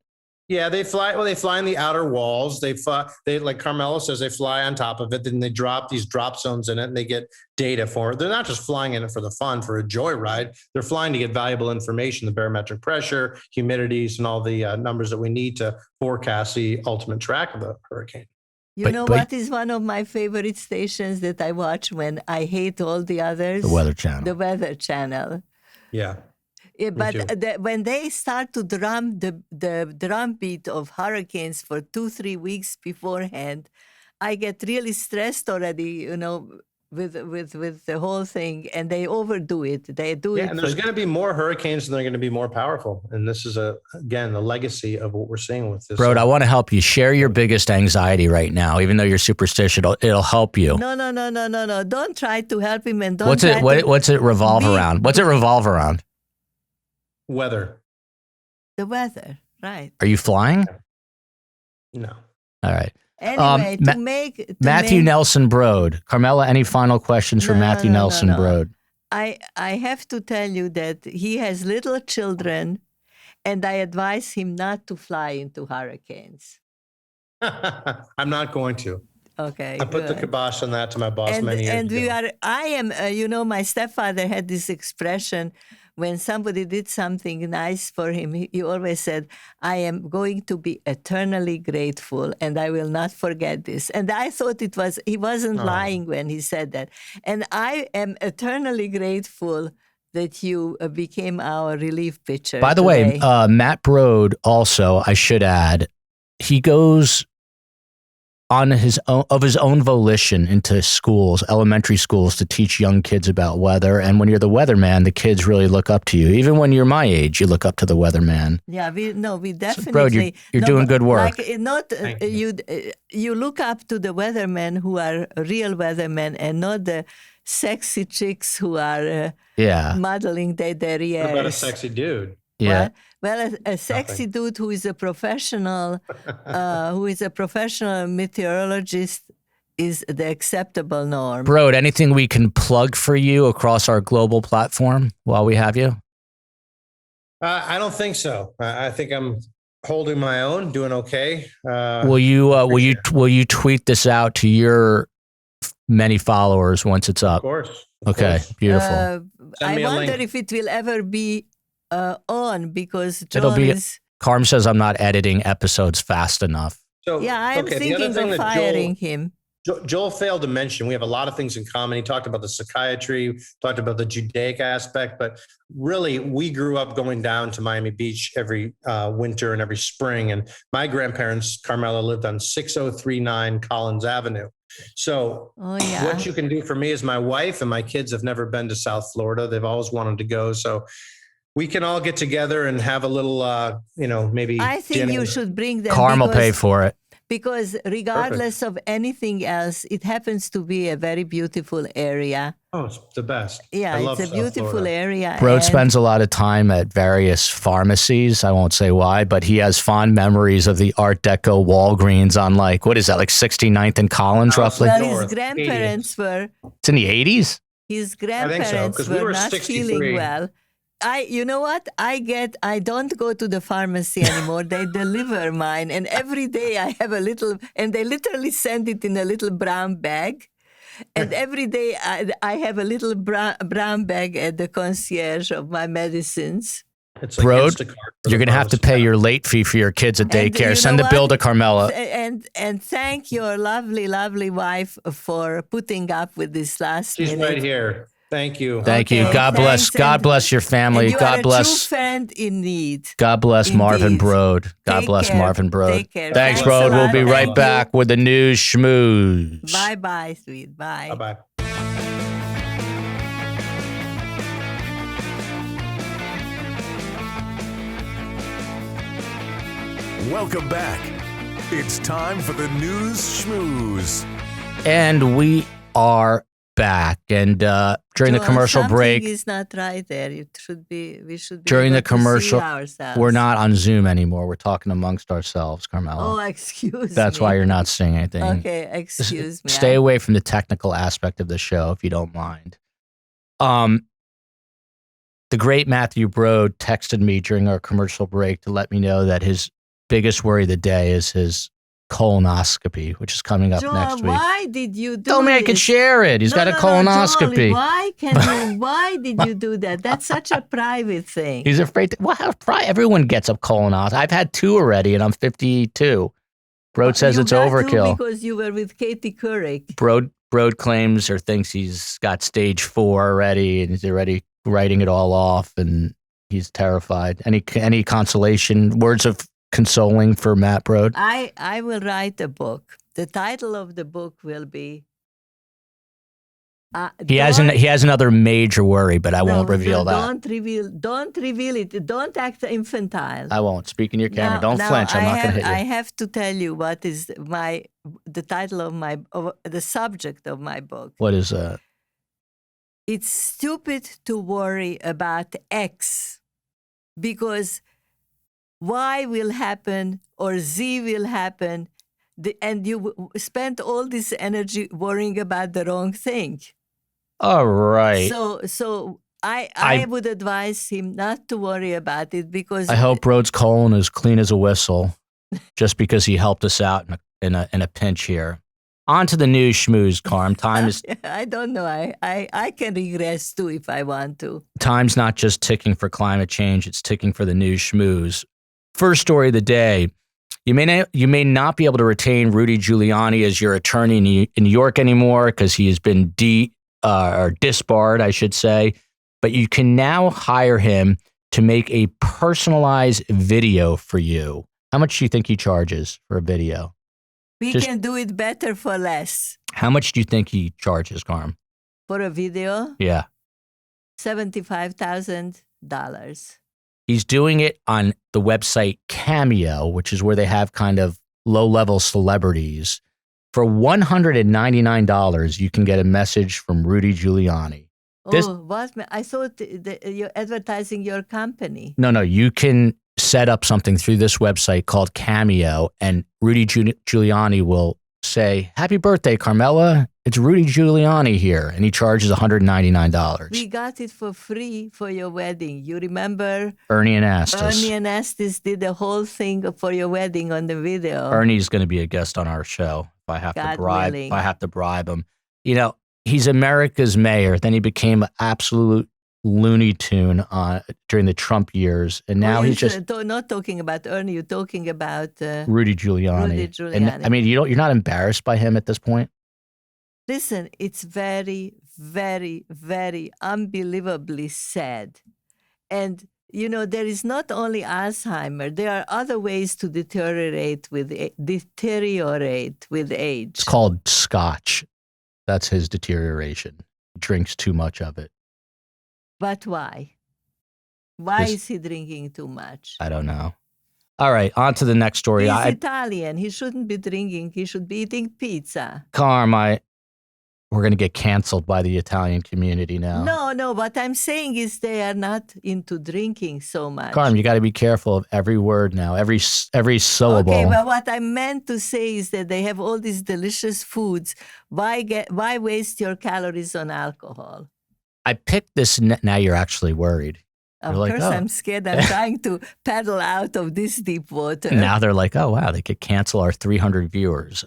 Yeah, they fly. Well, they fly in the outer walls. They fly. They, like Carmelo says, they fly on top of it. Then they drop these drop zones in it, and they get data for it. They're not just flying in it for the fun, for a joyride. They're flying to get valuable information: the barometric pressure, humidities, and all the numbers that we need to forecast the ultimate track of the hurricane. You But- know but- what is one of my favorite stations that I watch when I hate all the others? The Weather Channel. The Weather Channel. Yeah. Yeah, but too. when they start to drum the drumbeat of hurricanes for 2-3 weeks beforehand, I get really stressed already. with the whole thing, and they overdo it. They do it. And there's going to be more hurricanes, and they're going to be more powerful. And this is again the legacy of what we're seeing with this. Brode, I want to help you. Share your biggest anxiety right now, even though you're superstitious. It'll help you. No. Don't try to help him, and don't. What's it revolve around? What's it revolve around? Weather. The weather, right? Are you flying? No. All right. Anyway, Matthew Nelson Brode. Carmela, any final questions for Matthew Nelson Brode? I have to tell you that he has little children, and I advise him not to fly into hurricanes. I'm not going to. Okay. I put the kibosh on that to my boss many years ago. My stepfather had this expression when somebody did something nice for him. He always said, I am going to be eternally grateful and I will not forget this. And I thought he wasn't lying when he said that. And I am eternally grateful that you became our relief pitcher. By the way, Matt Brode also, I should add, he goes on his own volition into schools, elementary schools, to teach young kids about weather. And when you're the weatherman, the kids really look up to you. Even when you're my age, you look up to the weatherman. Yeah, we definitely. So, Brode, you're doing good work. You look up to the weathermen who are real weathermen, and not the sexy chicks who are modeling their ears. What about a sexy dude? Yeah. Well, a sexy dude who is a professional, meteorologist is the acceptable norm. Brode, anything we can plug for you across our global platform while we have you? I don't think so. I think I'm holding my own, doing okay. Will you tweet this out to your many followers once it's up? Of course. Okay, beautiful. I wonder if it will ever be on, because Carm says I'm not editing episodes fast enough. So, I'm thinking of firing him. Joel failed to mention, we have a lot of things in common. He talked about the psychiatry, talked about the Judaic aspect, but really we grew up going down to Miami Beach every winter and every spring. And my grandparents, Carmela, lived on 6039 Collins Avenue. So what you can do for me is, my wife and my kids have never been to South Florida. They've always wanted to go. So we can all get together and have a little, maybe. I think dinner. You should bring them. Carm will pay for it. Because regardless of anything else, it happens to be a very beautiful area. Oh, it's the best. Yeah, it's a beautiful area. Brode spends a lot of time at various pharmacies. I won't say why, but he has fond memories of the Art Deco Walgreens on, like 69th and Collins, roughly? Well, his grandparents were. It's in the 80s? His grandparents were not 63. Feeling well. You know what? I don't go to the pharmacy anymore. They deliver mine. And every day I have a little, and they literally send it in a little brown bag. And every day I have a little brown bag at the concierge of my medicines. It's Brode, you're going to have to pay your late fee for your kids at daycare. Send the bill to Carmela. And thank your lovely, lovely wife for putting up with this last minute. She's right here. Thank you. Thank you. God bless. God bless your family. God bless. A true friend in need. God bless Marvin Brode. God bless Marvin Brode. Take care. Thanks, Brode. We'll be right back with the news schmooze. Bye, sweet. Bye. Bye. Welcome back. It's time for the news schmooze. And we are back. And during the commercial break, something is not right there. We should be during the commercial. Ourselves. We're not on Zoom anymore. We're talking amongst ourselves, Carmela. Oh, excuse me. That's why you're not seeing anything. Okay, excuse me. Stay away from the technical aspect of the show if you don't mind. The great Matthew Brode texted me during our commercial break to let me know that his biggest worry of the day is his colonoscopy, which is coming up next week. Why did you do Tell me I can share it. He's got a colonoscopy. Why did you do that? That's such a private thing. He's afraid. Everyone gets a colonoscopy. I've had 2 already, and I'm 52. Brode says it's overkill. Because you were with Katie Couric. Brode claims or thinks he's got stage 4 already, and he's already writing it all off, and he's terrified. Any consolation, words of consoling for Matt Brode? I will write a book. The title of the book will be He has another major worry, but I won't reveal that. Don't reveal it. Don't act infantile. I won't. Speak in your camera. Don't flinch. I'm not going to hit you. I have to tell you what is the title of the subject of my book. What is that? It's stupid to worry about X, because Y will happen or Z will happen, and you spend all this energy worrying about the wrong thing. All right. So I would advise him not to worry about it, because I hope Brode's colon is clean as a whistle, just because he helped us out in a pinch here. On to the news schmooze, Carm. Time is. I don't know. I can regress too if I want to. Time's not just ticking for climate change; it's ticking for the news schmooze. First story of the day. You may not be able to retain Rudy Giuliani as your attorney in New York anymore because he has been disbarred, I should say. But you can now hire him to make a personalized video for you. How much do you think he charges for a video? We can do it better for less. How much do you think he charges, Carm? For a video? Yeah. $75,000. He's doing it on the website Cameo, which is where they have kind of low-level celebrities. For $199, you can get a message from Rudy Giuliani. What? I thought you're advertising your company. No. You can set up something through this website called Cameo, and Rudy Giuliani will say, "Happy birthday, Carmela. It's Rudy Giuliani here," and he charges $199. We got it for free for your wedding. You remember? Ernie and Astis. Ernie and Astis did the whole thing for your wedding on the video. Ernie's going to be a guest on our show if I have to bribe him. You know, he's America's mayor. Then he became an absolute Looney Tune during the Trump years, and now he's just not talking about Ernie. You're talking about Rudy Giuliani. And I mean, you're not embarrassed by him at this point. Listen, it's very, very, very unbelievably sad. And, you know, there is not only Alzheimer, there are other ways to deteriorate with age. It's called scotch. That's his deterioration. He drinks too much of it. But why? Why is he drinking too much? I don't know. All right, on to the next story. He's Italian. He shouldn't be drinking. He should be eating pizza. Carm, we're going to get canceled by the Italian community now. No. What I'm saying is they are not into drinking so much. Carm, you got to be careful of every word now, every syllable. Okay, but what I meant to say is that they have all these delicious foods. Why waste your calories on alcohol? I picked this. Now you're actually worried. Of course, I'm scared. I'm trying to paddle out of this deep water. Now they're like, oh, wow, they could cancel our 300 viewers.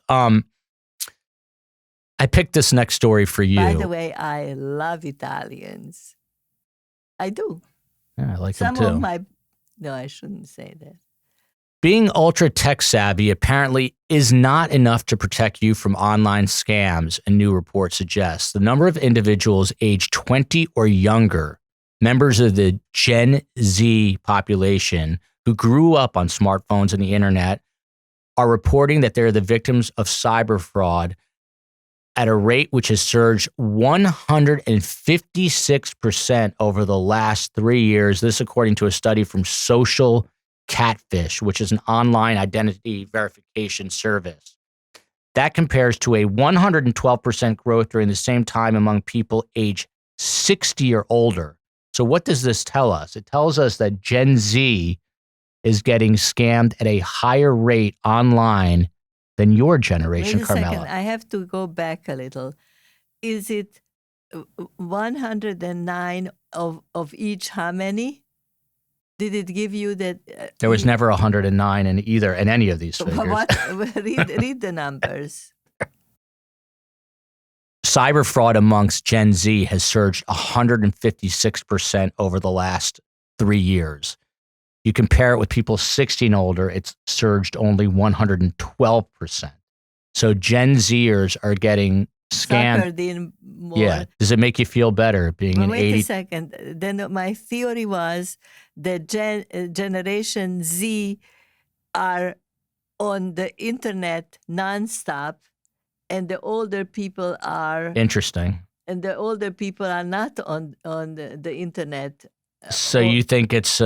I picked this next story for you. By the way, I love Italians. I do. Yeah, I like them too. No, I shouldn't say that. Being ultra tech savvy apparently is not enough to protect you from online scams, a new report suggests. The number of individuals aged 20 or younger, members of the Gen Z population who grew up on smartphones and the internet, are reporting that they're the victims of cyber fraud at a rate which has surged 156% over the last 3 years. This according to a study from Social Catfish, which is an online identity verification service. That compares to a 112% growth during the same time among people aged 60 or older. So what does this tell us? It tells us that Gen Z is getting scammed at a higher rate online than your generation, Wait a Carmela. second. I have to go back a little. Is it 109 of each how many? Did it give you that? There was never 109 in any of these figures. Read the numbers. Cyber fraud amongst Gen Z has surged 156% over the last 3 years. You compare it with people 60 and older, it's surged only 112%. So Gen Zers are getting scammed. More. Yeah. Does it make you feel better being an 80? Wait a second. Then my theory was that Generation Z are on the internet nonstop, and the older people are Interesting. and the older people are not on the internet. So you think it's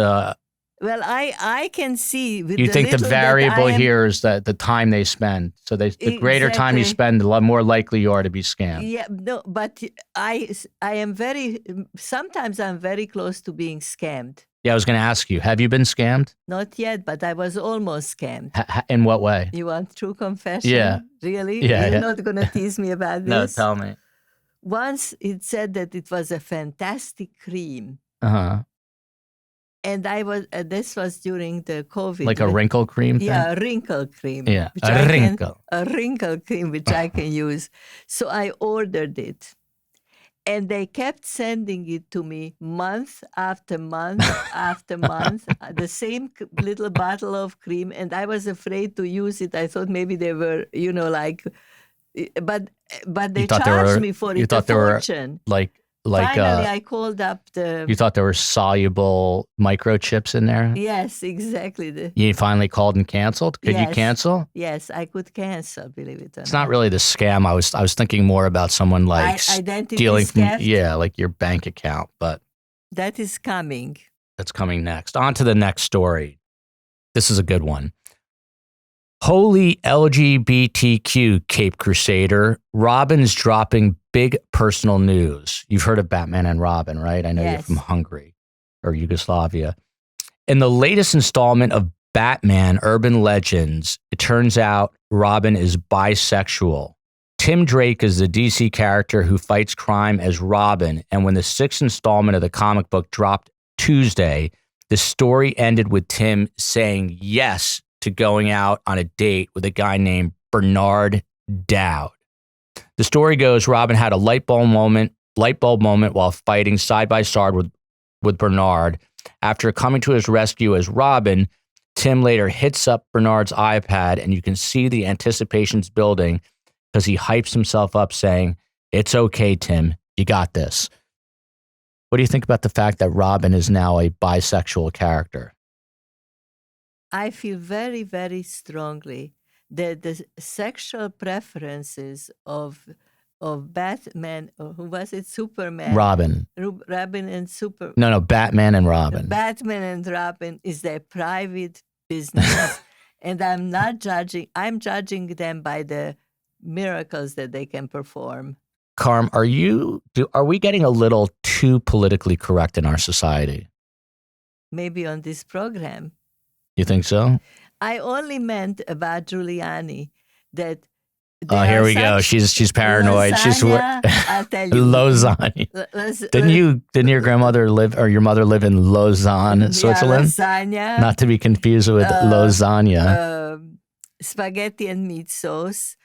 Well, I can see with you think the little that variable I am- here is that the time they spend. So the greater time you Exactly. spend, the more likely you are to be scammed. Yeah, no, but I am sometimes I'm very close to being scammed. Yeah, I was going to ask you, have you been scammed? Not yet, but I was almost scammed. In what way? You want true confession? Yeah. Really? Yeah, You're yeah. not going to tease me about No, this? tell me. Once it said that it was a fantastic cream. Uh-huh. And this was during the COVID. Like a wrinkle cream thing? Yeah, a wrinkle cream. Yeah, which a wrinkle. A wrinkle cream, which I can use. So I ordered it. And they kept sending it to me month after month after month, the same little bottle of cream. And I was afraid to use it. I thought maybe they were, but they charged me for you it thought a they were fortune. Finally, I called up you thought there were soluble microchips in there? Yes, exactly. You finally called and canceled? Could you Yes. cancel? Yes, I could cancel, believe it or not. It's not really the scam. I was thinking more about someone like Identity stealing from theft? like your bank account, but That is coming. that's coming next. On to the next story. This is a good one. Holy LGBTQ Cape Crusader, Robin's dropping big personal news. You've heard of Batman and Robin, right? I know you're Yes. from Hungary or Yugoslavia. In the latest installment of Batman Urban Legends, it turns out Robin is bisexual. Tim Drake is the DC character who fights crime as Robin, and when the 6th installment of the comic book dropped Tuesday, the story ended with Tim saying yes to going out on a date with a guy named Bernard Dowd. The story goes, Robin had a light bulb moment while fighting side by side with Bernard. After coming to his rescue as Robin, Tim later hits up Bernard's iPad, and you can see the anticipation's building because he hypes himself up saying, "It's okay, Tim, you got this." What do you think about the fact that Robin is now a bisexual character? I feel very, very strongly that the sexual preferences of Batman, or who was it, Superman? Robin. Robin and No, Batman and Robin. Batman and Robin is their private business. And I'm not judging. I'm judging them by the miracles that they can perform. Carm, are we getting a little too politically correct in our society? Maybe on this program. You think so? I only meant about Giuliani that. Oh, here we go. She's paranoid. Lasagna, I'll tell you. Lausanne. Didn't your grandmother live, or your mother live in Lausanne, Switzerland? Lasagna. Not to be confused with lasagna. Spaghetti and meat sauce,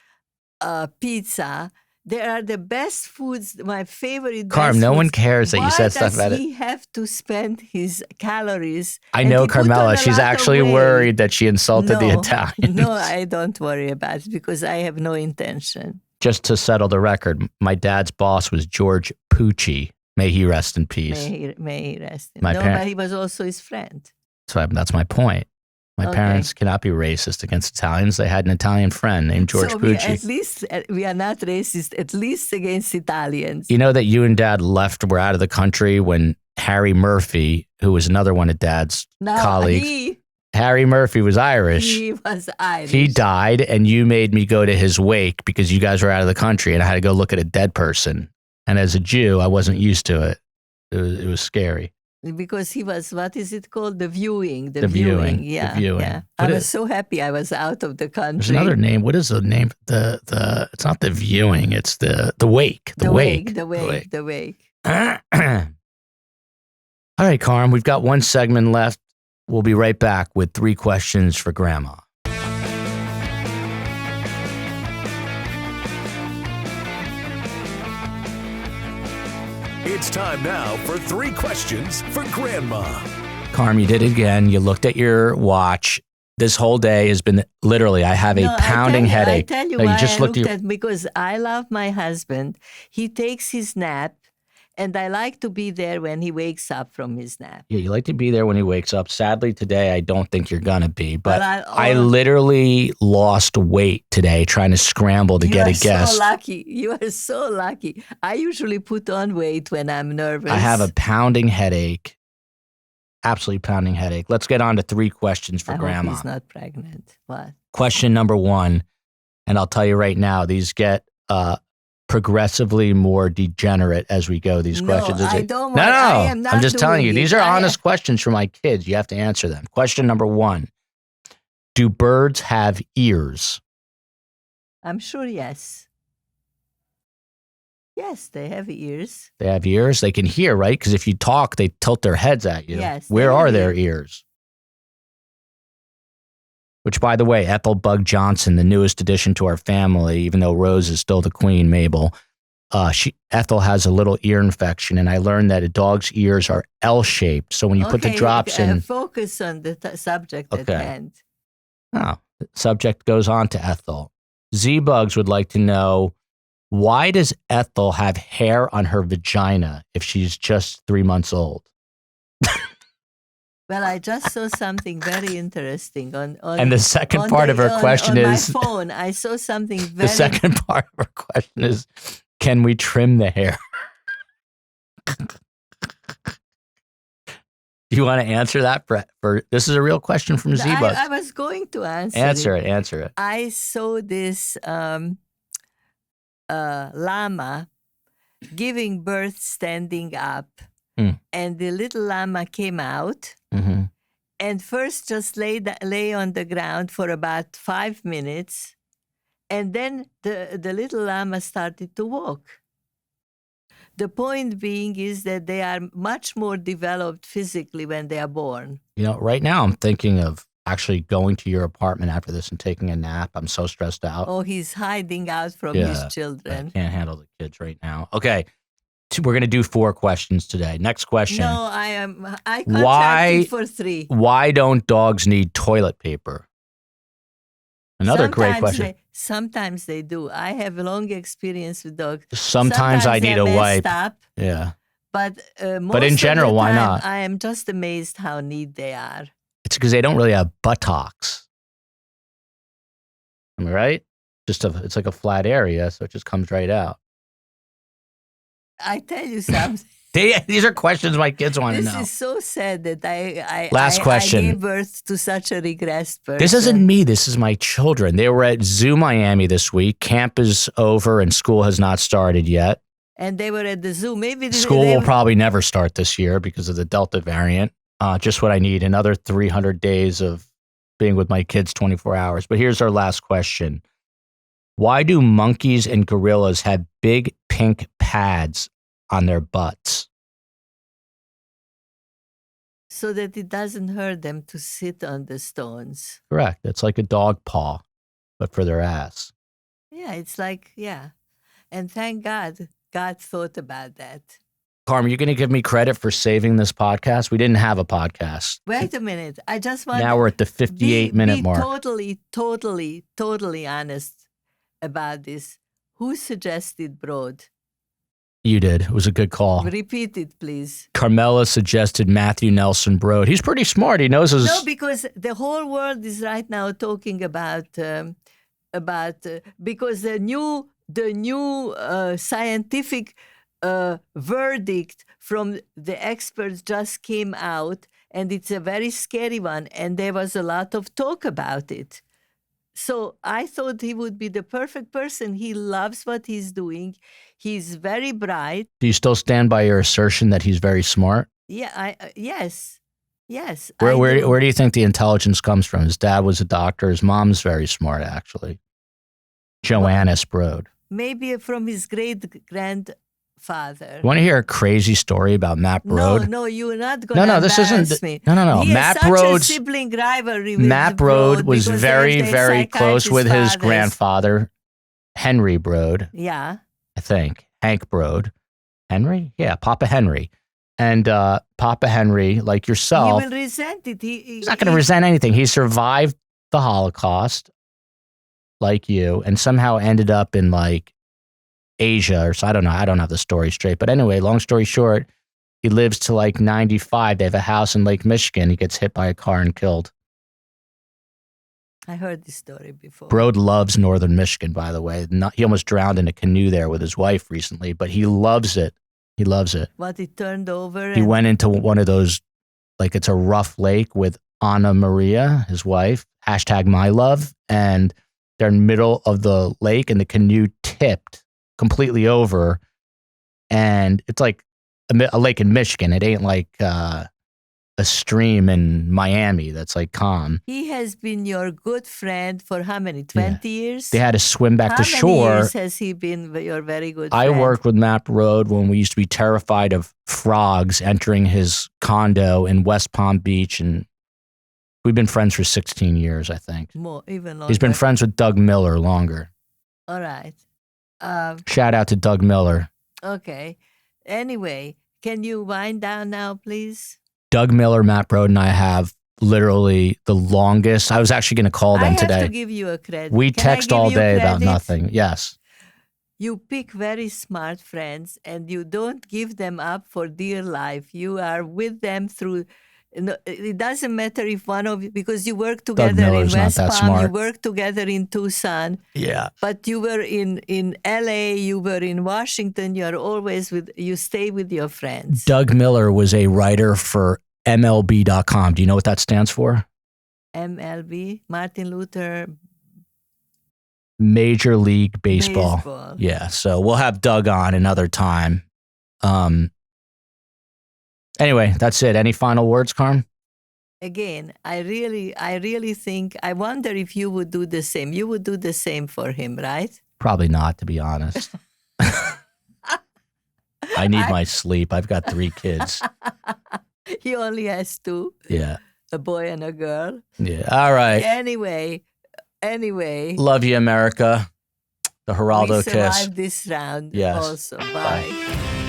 pizza. They are the best foods. My favorite. Carm, no one cares that you said stuff about it. Why does he have to spend his calories? I And know, he put on Carmela. a She's lot of actually weight. worried that she insulted the Italians. No, I don't worry about it because I have no intention. Just to settle the record, my dad's boss was George Pucci. May he rest in peace. May he rest. My No, parent- but he was also his friend. So that's my point. My Okay. parents cannot be racist against Italians. They had an Italian friend named George So Pucci. at least we are not racist, at least against Italians. You know that you and Dad were out of the country when Harry Murphy, who was another one of Dad's Now, colleagues, Harry Murphy was Irish. he was Irish. He died, and you made me go to his wake because you guys were out of the country, and I had to go look at a dead person. And as a Jew, I wasn't used to it. It was scary. Because he was, what is it called? The viewing. The viewing. Yeah. The viewing. Yeah. What I was is- so happy I was out of the country. There's another name. What is the name? It's not the viewing. It's the wake. The wake. The wake. All right, Carm, we've got one segment left. We'll be right back with 3 questions for Grandma. It's time now for 3 questions for Grandma. Carm, you did it again. You looked at your watch. This whole day has been literally, I have a pounding headache. I tell you No, why just I looked looked at at because I love my husband. He takes his nap And I like to be there when he wakes up from his nap. Yeah, you like to be there when he wakes up. Sadly, today, I don't think you're going to be. But I I'll literally lost weight today trying to scramble to get a guest. You are so lucky. You are so lucky. I usually put on weight when I'm nervous. I have a pounding headache. Absolutely pounding headache. Let's get on to 3 questions for Grandma. I hope he's not pregnant. What? Question number 1, and I'll tell you right now, these get progressively more degenerate as we go. These questions. I don't want. No, I am not I'm just telling you. doing These it. are honest questions for my kids. You have to answer them. Question number 1: do birds have ears? I'm sure yes. Yes, they have ears. They have ears. They can hear, right? Because if you talk, they tilt their heads at you. Yes. Where are their ears? Which, by the way, Ethel Bug Johnson, the newest addition to our family, even though Rose is still the queen, Mabel, Ethel has a little ear infection, and I learned that a dog's ears are L-shaped. So when you put the drops in, focus on the subject at hand. Oh, the subject goes on to Ethel. Z-Bugs would like to know, why does Ethel have hair on her vagina if she's just 3 months old? Well, I just saw something very interesting on and the second part of her question is, on my phone, I saw something very... The second part of her question is, can we trim the hair? Do you want to answer that? This is a real question from Z-Bugs. I was going to answer Answer it. I saw this llama giving birth standing up. And the little llama came out and first just lay on the ground for about 5 minutes. And then the little llama started to walk. The point being is that they are much more developed physically when they are born. You know, right now I'm thinking of actually going to your apartment after this and taking a nap. I'm so stressed out. Oh, he's hiding out from his children. I can't handle the kids right now. Okay. We're going to do 4 questions today. Next question. No, I contracted for 3. Why don't dogs need toilet paper? Another great question. Sometimes they do. I have a long experience with dogs. Sometimes I need a wipe. Yeah. But in general, why not? I am just amazed how neat they are. It's because they don't really have buttocks. Am I right? It's like a flat area, so it just comes right out. I tell you something. These are questions my kids want to know. This is so sad that I gave birth to such a regressed person. This isn't me. This is my children. They were at Zoo Miami this week. Camp is over and school has not started yet. And they were at the zoo. Maybe school will probably never start this year because of the Delta variant. Just what I need. Another 300 days of being with my kids 24 hours. But here's our last question. Why do monkeys and gorillas have big pink pads on their butts? So that it doesn't hurt them to sit on the stones. Correct. It's like a dog paw, but for their ass. Yeah, it's like, yeah. And thank God, God thought about that. Carmen, you're going to give me credit for saving this podcast? We didn't have a podcast. Wait a minute. I just want Now we're at the 58-minute mark. Totally honest about this. Who suggested Brode? You did. It was a good call. Repeat it, please. Carmela suggested Matthew Nelson Brode. He's pretty smart. He knows his... No, because the whole world is right now talking about because the new scientific verdict from the experts just came out, and it's a very scary one, and there was a lot of talk about it. So I thought he would be the perfect person. He loves what he's doing. He's very bright. Do you still stand by your assertion that he's very smart? Yeah, yes. Where do you think the intelligence comes from? His dad was a doctor. His mom's very smart, actually. Joannis Brode. Maybe from his great-grandfather. You want to hear a crazy story about Matt Brode? No, you're not going to embarrass me. No. He Matt Brode's sibling rivalry with Matt Brode was because very close with his grandfather, Henry Brode. Yeah. I think. Hank Brode. Henry? Yeah, Papa Henry. And Papa Henry, like yourself. He will resent it. He's not going to resent anything. He survived the Holocaust, like you, and somehow ended up in like Asia or so. I don't know. I don't have the story straight. But anyway, long story short, he lives to like 95. They have a house in Lake Michigan. He gets hit by a car and killed. I heard this story before. Brode loves northern Michigan, by the way. He almost drowned in a canoe there with his wife recently, but he loves it. He loves it. What, it turned over? He went into one of those, like it's a rough lake with Anna Maria, his wife, #MyLove, and they're in the middle of the lake and the canoe tipped completely over. And it's like a lake in Michigan. It ain't like a stream in Miami that's like calm. He has been your good friend for how many, 20 years? They had to swim back to shore. How many years has he been your very good friend? I worked with Matt Brode when we used to be terrified of frogs entering his condo in West Palm Beach, and we've been friends for 16 years, I think. More, even longer. He's been friends with Doug Miller longer. All right. Shout out to Doug Miller. Okay. Anyway, can you wind down now, please? Doug Miller, Matt Brode, and I have literally the longest. I was actually going to call them today. I have to give you a credit. We Can text all day about nothing. Yes. You pick very smart friends and you don't give them up for dear life. You are with them through. It doesn't matter if one of you, because you work together in West Palm, you work together in Tucson. Yeah. But you were in LA, you were in Washington, you are always you stay with your friends. Doug Miller was a writer for MLB.com. Do you know what that stands for? MLB, Martin Luther. Major League Baseball. Yeah. So we'll have Doug on another time. Anyway, that's it. Any final words, Carm? Again, I really think, I wonder if you would do the same. You would do the same for him, right? Probably not, to be honest. I need my sleep. I've got 3 kids. He only has 2. Yeah. A boy and a girl. Yeah. All right. Anyway. Love you, America. The Geraldo we kiss. survived this round yes. also. Bye.